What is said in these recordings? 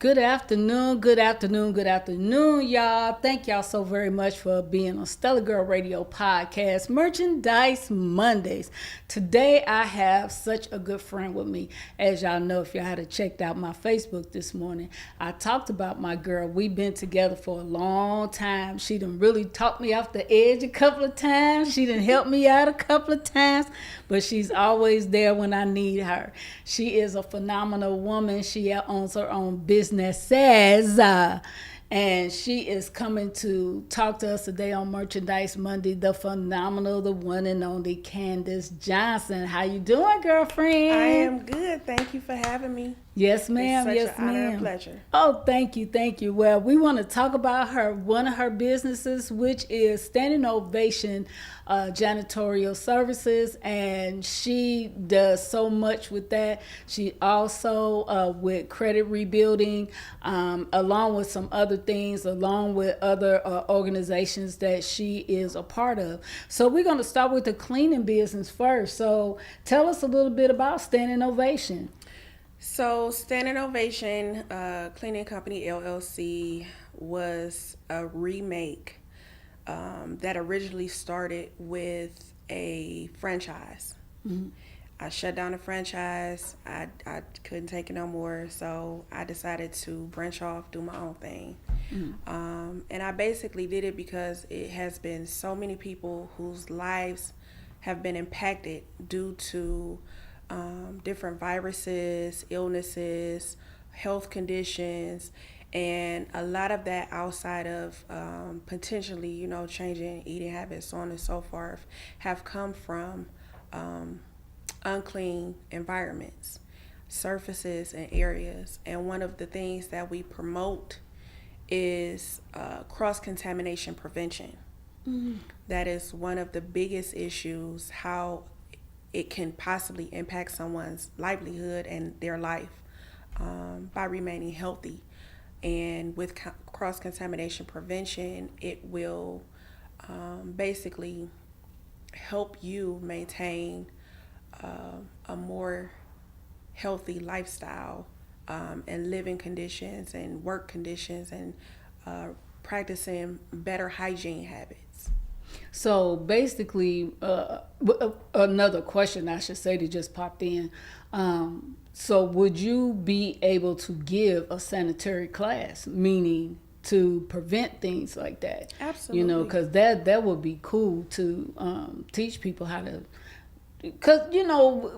Good afternoon, good afternoon, good afternoon, y'all. Thank y'all so very much for being on Stella Girl Radio Podcast, Merchandise Mondays. Today, I have such a good friend with me. As y'all know, if y'all had checked out my Facebook this morning, I talked about my girl. We've been together for a long time. She done really talked me off the edge a couple of times. She done helped me out a couple of times, but she's always there when I need her. She is a phenomenal woman. She owns her own businesses. And she is coming to talk to us today on Merchandise Monday. The phenomenal, the one and only Candace Johnson. How you doing, girlfriend? I am good. Thank you for having me. Yes, ma'am. It's such Yes, an honor and ma'am. pleasure. Oh, thank you, thank you. Well, we want to talk about one of her businesses, which is Standing Ovation Janitorial Services, and she does so much with that. She also with credit rebuilding, along with some other things, along with other organizations that she is a part of. So we're going to start with the cleaning business first. So tell us a little bit about Standing Ovation. So, Standing Ovation Cleaning Company LLC was a remake that originally started with a franchise. Mm-hmm. I shut down the franchise. I couldn't take it no more, so I decided to branch off, do my own thing. And I basically did it because it has been so many people whose lives have been impacted due to different viruses, illnesses, health conditions, and a lot of that outside of potentially, changing eating habits, so on and so forth, have come from unclean environments, surfaces, and areas. And one of the things that we promote is cross-contamination prevention. That is one of the biggest issues, how it can possibly impact someone's livelihood and their life by remaining healthy. And with cross-contamination prevention, it will basically help you maintain a more healthy lifestyle and living conditions and work conditions and practicing better hygiene habits. So basically, another question I should say that just popped in. So would you be able to give a sanitary class, meaning to prevent things like that? Absolutely. Because that would be cool to teach people how to. Because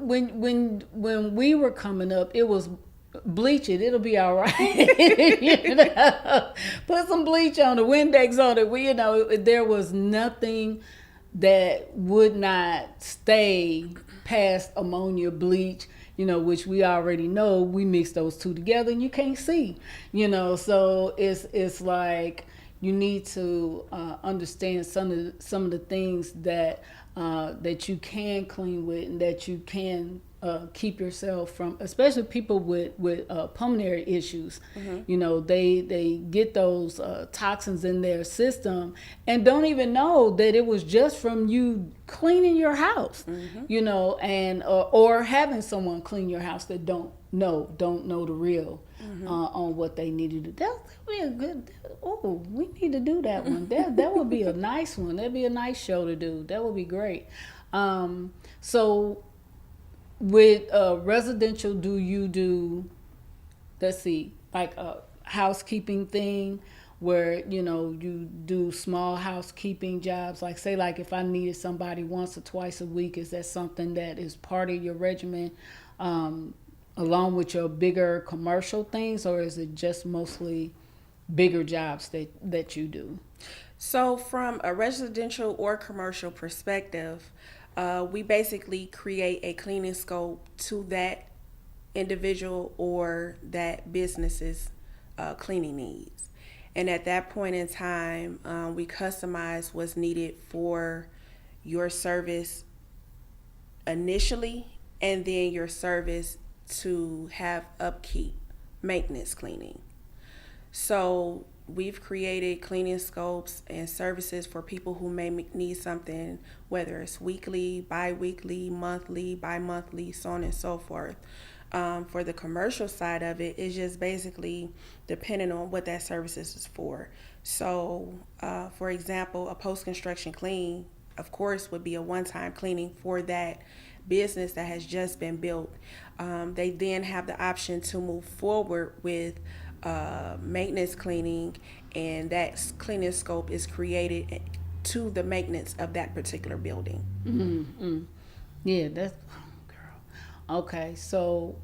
when we were coming up, it was bleach it, it'll be all right. Put some bleach on it, Windex on it. There was nothing that would not stay past ammonia, bleach, which we already know. We mix those two together and you can't see. So it's like you need to understand some of the things that you can clean with and that you can keep yourself from, especially people with pulmonary issues. They get those toxins in their system and don't even know that it was just from you cleaning your house. And or having someone clean your house that don't know the real on what they need to do. That would be a good. Oh, we need to do that one. That would be a nice one. That'd be a nice show to do. That would be great. So with residential, do you do, let's see, like a housekeeping thing where you do small housekeeping jobs, like say, like if I needed somebody once or twice a week, is that something that is part of your regimen, along with your bigger commercial things, or is it just mostly bigger jobs that you do? So, from a residential or commercial perspective, we basically create a cleaning scope to that individual or that business's cleaning needs. And at that point in time, we customize what's needed for your service initially, and then your service to have upkeep, maintenance cleaning. So we've created cleaning scopes and services for people who may need something, whether it's weekly, bi-weekly, monthly, bi-monthly, so on and so forth. For the commercial side of it, it's just basically depending on what that service is for. So, for example, a post-construction clean, of course, would be a one-time cleaning for that business that has just been built. They then have the option to move forward with maintenance cleaning, and that cleaning scope is created to the maintenance of that particular building. Yeah, that's girl. Okay, so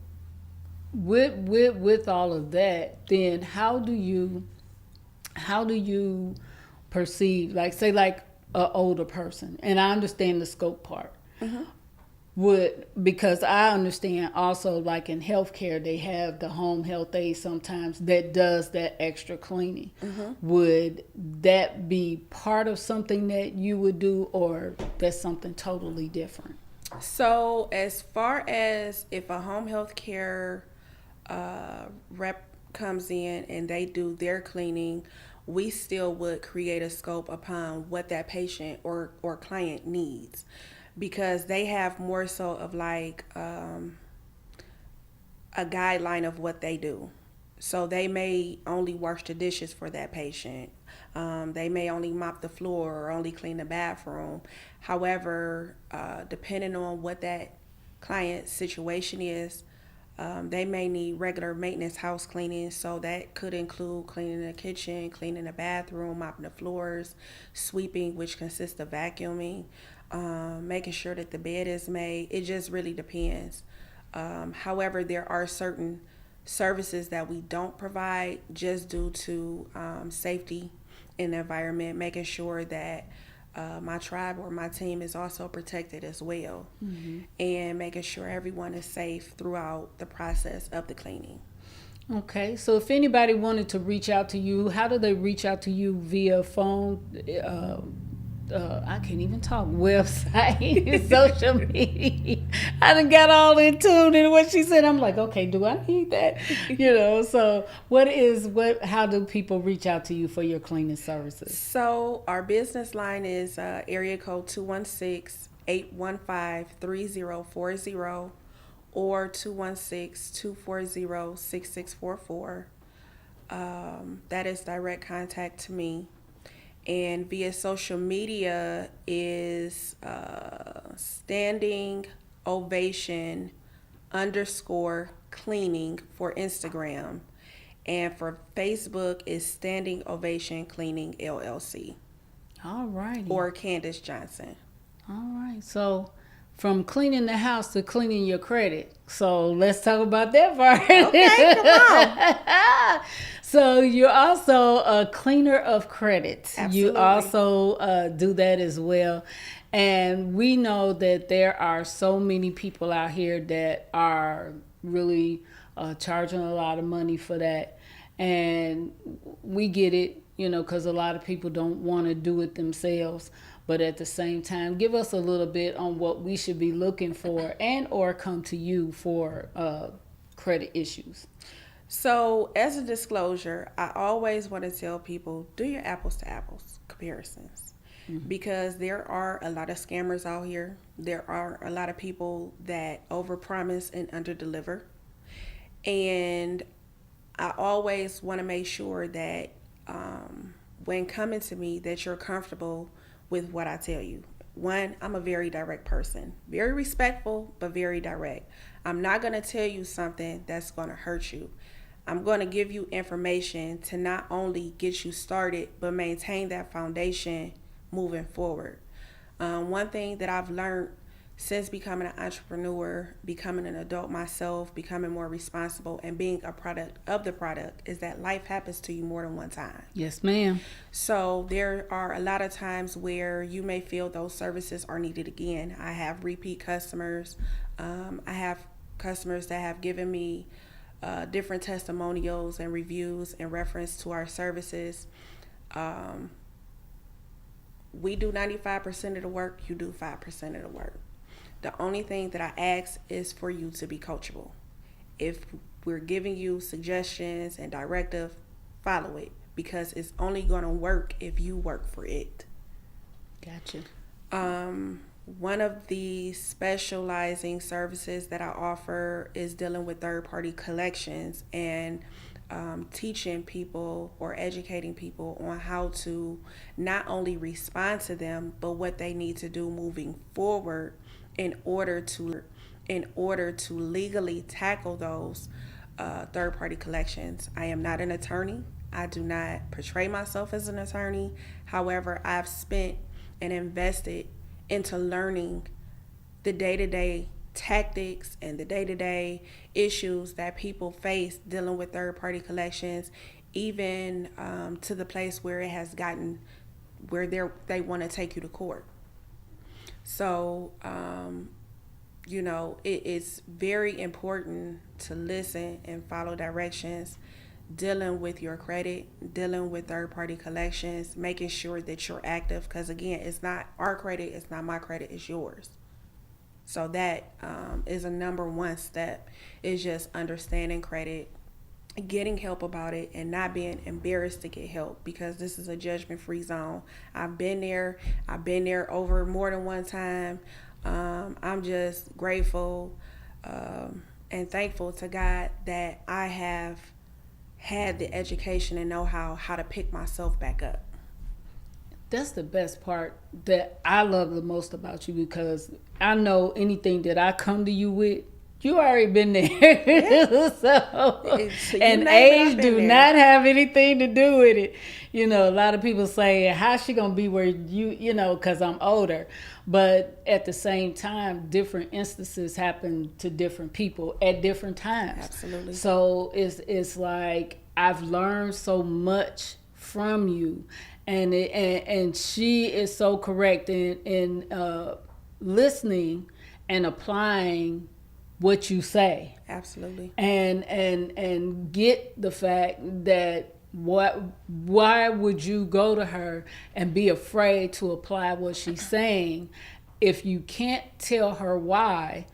with all of that, then how do you perceive, like, say, like a older person, and I understand the scope part, would, because I understand also, like in healthcare they have the home health aide sometimes that does that extra cleaning. Would that be part of something that you would do, or that's something totally different? So, as far as if a home health care rep comes in and they do their cleaning, we still would create a scope upon what that patient or client needs, because they have more so of like a guideline of what they do. So they may only wash the dishes for that patient. They may only mop the floor or only clean the bathroom. However, depending on what that client's situation is, they may need regular maintenance house cleaning. So that could include cleaning the kitchen, cleaning the bathroom, mopping the floors, sweeping, which consists of vacuuming, making sure that the bed is made. It just really depends. However, there are certain services that we don't provide just due to safety in the environment, making sure that my tribe or my team is also protected as well, and making sure everyone is safe throughout the process of the cleaning. Okay, so if anybody wanted to reach out to you, how do they reach out to you? Via phone, I can't even talk, website, social media? I done got all in tune in what she said. I'm like, okay, do I need that? So how do people reach out to you for your cleaning services? So our business line is area code 216-815-3040 or 216-240-6644. That is direct contact to me. And via social media is standing ovation underscore cleaning for Instagram. And for Facebook is Standing Ovation Cleaning LLC. All righty. Or Candace Johnson. All right. So from cleaning the house to cleaning your credit. So let's talk about that part. Okay, come on. So you're also a cleaner of credit. Absolutely. You also do that as well. And we know that there are so many people out here that are really charging a lot of money for that. And we get it, because a lot of people don't want to do it themselves. But at the same time, give us a little bit on what we should be looking for and or come to you for credit issues. So, as a disclosure, I always want to tell people, do your apples to apples comparisons, because there are a lot of scammers out here. There are a lot of people that overpromise and underdeliver. And I always want to make sure that when coming to me that you're comfortable with what I tell you. One, I'm a very direct person, very respectful, but very direct. I'm not going to tell you something that's going to hurt you. I'm going to give you information to not only get you started, but maintain that foundation moving forward. One thing that I've learned since becoming an entrepreneur, becoming an adult myself, becoming more responsible, and being a product of the product is that life happens to you more than one time. Yes, ma'am. So there are a lot of times where you may feel those services are needed again. I have repeat customers. I have customers that have given me different testimonials and reviews in reference to our services. We do 95% of the work, you do 5% of the work. The only thing that I ask is for you to be coachable. If we're giving you suggestions and directive, follow it, because it's only going to work if you work for it. Gotcha. One of the specializing services that I offer is dealing with third party collections and teaching people or educating people on how to not only respond to them, but what they need to do moving forward in order to legally tackle those third party collections. I am not an attorney. I do not portray myself as an attorney. However, I've spent and invested into learning the day-to-day tactics and the day-to-day issues that people face dealing with third-party collections, even to the place where it has gotten where they want to take you to court. So, it is very important to listen and follow directions, dealing with your credit, dealing with third party collections, making sure that you're active. Because again, it's not our credit, it's not my credit, it's yours. So that is a number one step, is just understanding credit, getting help about it, and not being embarrassed to get help, because this is a judgment free zone. I've been there over more than one time. I'm just grateful and thankful to God that I have had the education and know how to pick myself back up. That's the best part that I love the most about you, because I know anything that I come to you with, you already been there. Yeah. So, and age do not have anything to do with it. A lot of people say, how's she going to be where because I'm older. But at the same time, different instances happen to different people at different times. Absolutely. So it's like I've learned so much from you. And she is so correct in listening and applying what you say. Absolutely. And get the fact that why would you go to her and be afraid to apply what she's saying? If you can't tell her why,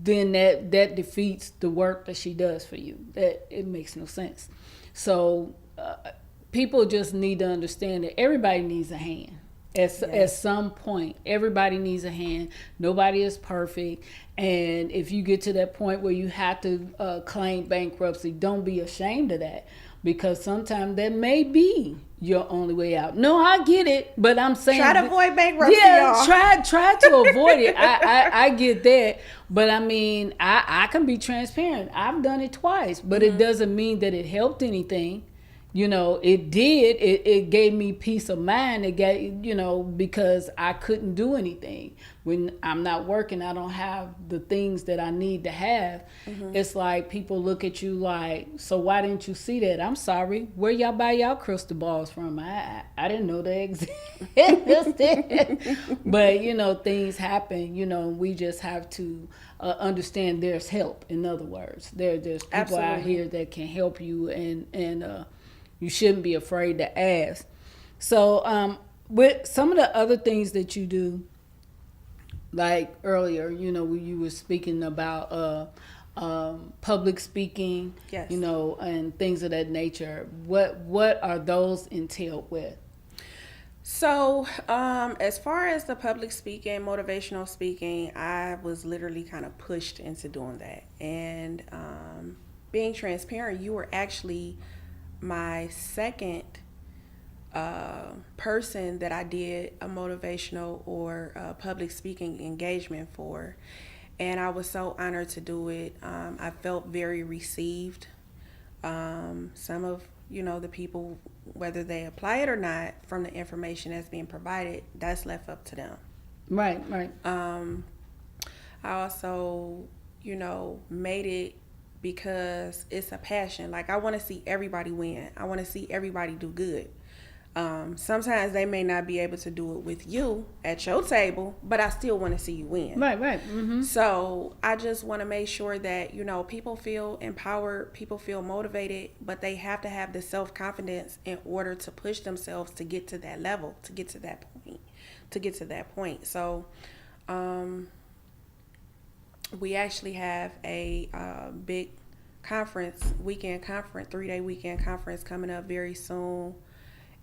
then that defeats the work that she does for you. That it makes no sense. So people just need to understand that everybody needs a hand. At some point, everybody needs a hand. Nobody is perfect. And if you get to that point where you have to claim bankruptcy, don't be ashamed of that, because sometimes that may be your only way out. No, I get it, but I'm saying try to avoid bankruptcy. Yeah, y'all. try to avoid it. I get that, but I mean, I can be transparent. I've done it twice, but it doesn't mean that it helped anything. It did. It gave me peace of mind. It gave, because I couldn't do anything. When I'm not working, I don't have the things that I need to have. It's like people look at you like, so why didn't you see that? I'm sorry. Where y'all buy y'all crystal balls from? I didn't know they existed. But, things happen, we just have to understand there's help. In other words, there's people Absolutely. out here that can help you, and you shouldn't be afraid to ask. So with some of the other things that you do, like earlier, you were speaking about public speaking, yes, and things of that nature. What are those entailed with? So, as far as the public speaking, motivational speaking, I was literally kind of pushed into doing that. And being transparent, you were actually my second person that I did a motivational or public speaking engagement for. And I was so honored to do it. I felt very received. Some of the people, whether they apply it or not, from the information that's being provided, that's left up to them. Right. I also, made it because it's a passion. Like, I want to see everybody win. I want to see everybody do good. Sometimes they may not be able to do it with you at your table, but I still want to see you win. Right. Mm-hmm. So I just want to make sure that, people feel empowered, people feel motivated, but they have to have the self-confidence in order to push themselves to get to that level, to get to that point. So, we actually have a big conference, 3-day weekend conference coming up very soon.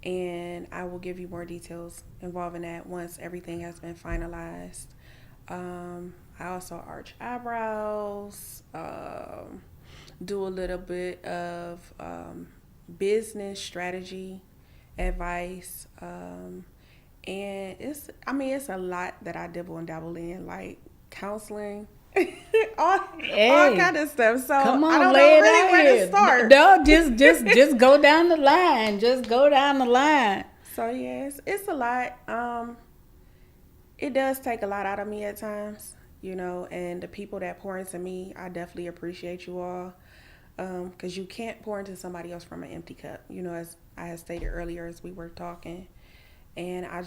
and I will give you more details involving that once everything has been finalized. I also arch eyebrows, do a little bit of business strategy advice, and it's a lot that I dibble and dabble in, like counseling, all, all Hey, kind of stuff. So come I on, don't lay know it really out where to here. start. No, just go down the line. Just go down the line. So yes, it's a lot. It does take a lot out of me at times, and the people that pour into me, I definitely appreciate you all. Because you can't pour into somebody else from an empty cup, as I had stated earlier as we were talking. And I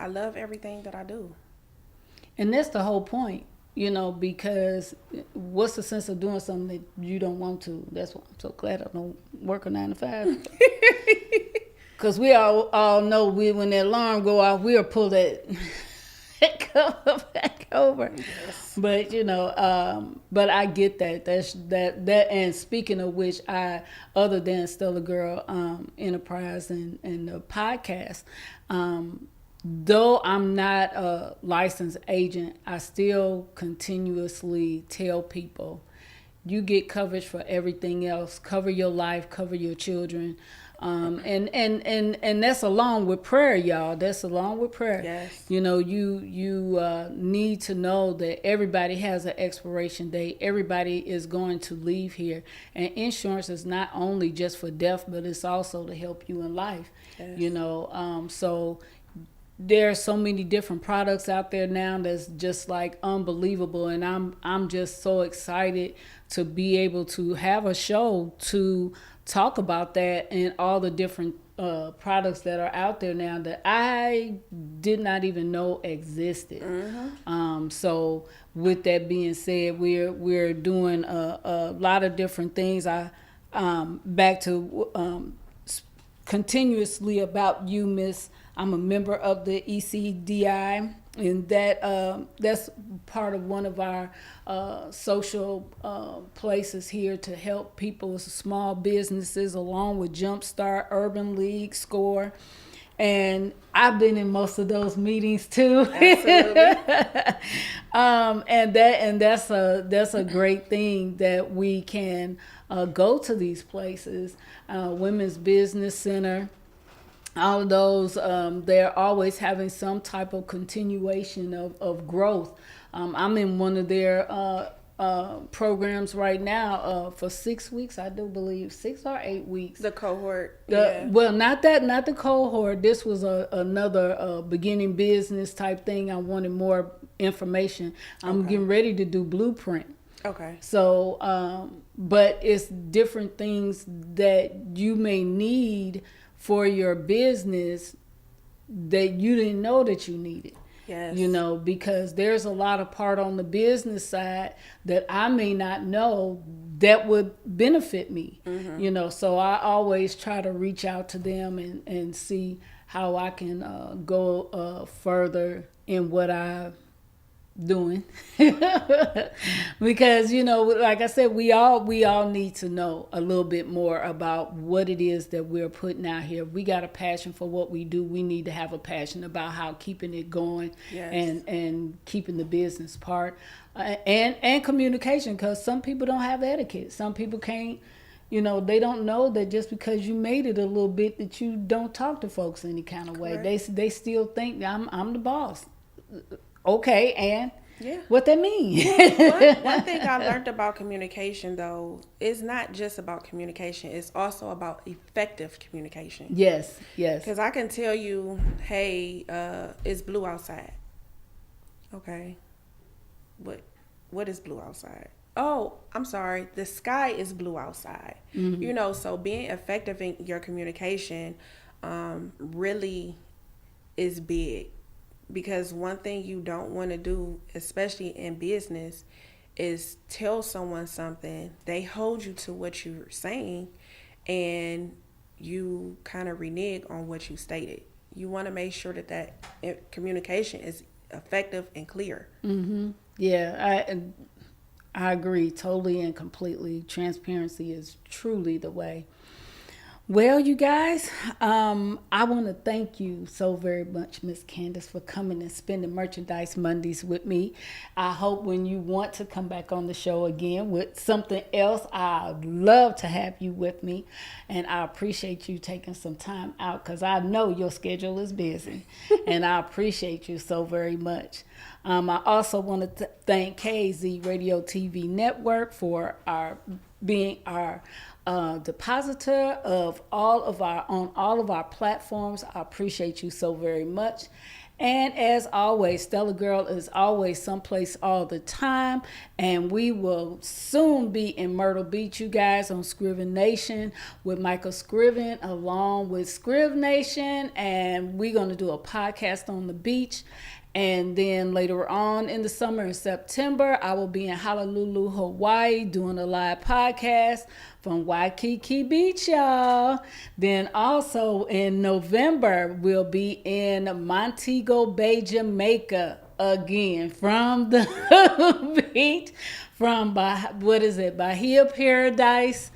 love everything that I do. And that's the whole point, because what's the sense of doing something that you don't want to? That's why I'm so glad I don't work a 9 to 5. Because we all know when the alarm go off, we'll pull that cover back over. Yes. But but I get that. That. And speaking of which, other than Stella Girl Enterprise and the podcast, though I'm not a licensed agent, I still continuously tell people, you get coverage for everything else. Cover your life, cover your children. And that's along with prayer, y'all. That's along with prayer. Yes. You need to know that everybody has an expiration date. Everybody is going to leave here, and insurance is not only just for death, but it's also to help you in life. Yes. So there are so many different products out there now that's just like unbelievable, and I'm just so excited to be able to have a show to talk about that and all the different products that are out there now that I did not even know existed. So with that being said, we're doing a lot of different things. Back to continuously about you, Miss. I'm a member of the ECDI, and that's part of one of our social places here to help people, small businesses, along with Jumpstart, Urban League, SCORE. And I've been in most of those meetings too. Absolutely. And that's a great thing that we can go to these places. Women's Business Center, all of those, they're always having some type of continuation of growth. I'm in one of their programs right now for 6 weeks, I do believe, 6 or 8 weeks. The cohort. Well, not the cohort. This was another beginning business type thing. I wanted more information. I'm getting ready to do blueprint. Okay. So, but it's different things that you may need for your business that you didn't know that you needed. Yes. Because there's a lot of part on the business side that I may not know that would benefit me. So I always try to reach out to them and see how I can go further in what I'm doing. Because like I said, we all need to know a little bit more about what it is that we're putting out here. We got a passion for what we do. We need to have a passion about how keeping it going. Yes. and keeping the business part and communication, because some people don't have etiquette. Some people can't, they don't know that just because you made it a little bit that you don't talk to folks any kind of way. They still think I'm the boss. Okay, and what that mean? One thing I learned about communication, though, is not just about communication. It's also about effective communication. Yes. Because I can tell you, hey, it's blue outside. Okay. What is blue outside? Oh, I'm sorry. The sky is blue outside. So being effective in your communication really is big. Because one thing you don't want to do, especially in business, is tell someone something, they hold you to what you're saying, and you kind of renege on what you stated. You want to make sure that communication is effective and clear. Yeah, I agree totally and completely. Transparency is truly the way. Well, you guys, I want to thank you so very much, Miss Candace, for coming and spending Merchandise Mondays with me. I hope when you want to come back on the show again with something else, I'd love to have you with me. And I appreciate you taking some time out because I know your schedule is busy. And I appreciate you so very much. I also want to thank KZ Radio TV Network for our being our depositor of all of our on all of our platforms. I appreciate you so very much. And as always, Stella Girl is always someplace all the time. And we will soon be in Myrtle Beach, you guys, on Scriven Nation with Michael Scriven along with Scriv Nation. And we're going to do a podcast on the beach. And then later on in the summer in September, I will be in Honolulu, Hawaii, doing a live podcast from Waikiki Beach, y'all. Then also in November, we'll be in Montego Bay, Jamaica again from the beach, from Bahia Paradise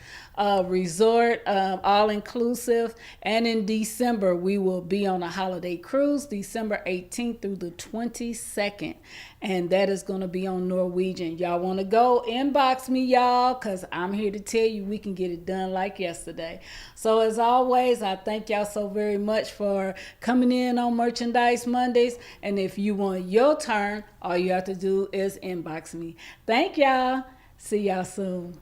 resort, all inclusive. And in December, we will be on a holiday cruise, December 18th through the 22nd. And that is going to be on Norwegian. Y'all want to go? Inbox me, y'all, because I'm here to tell you we can get it done like yesterday. So as always, I thank y'all so very much for coming in on Merchandise Mondays. And if you want your turn, all you have to do is inbox me. Thank y'all. See y'all soon.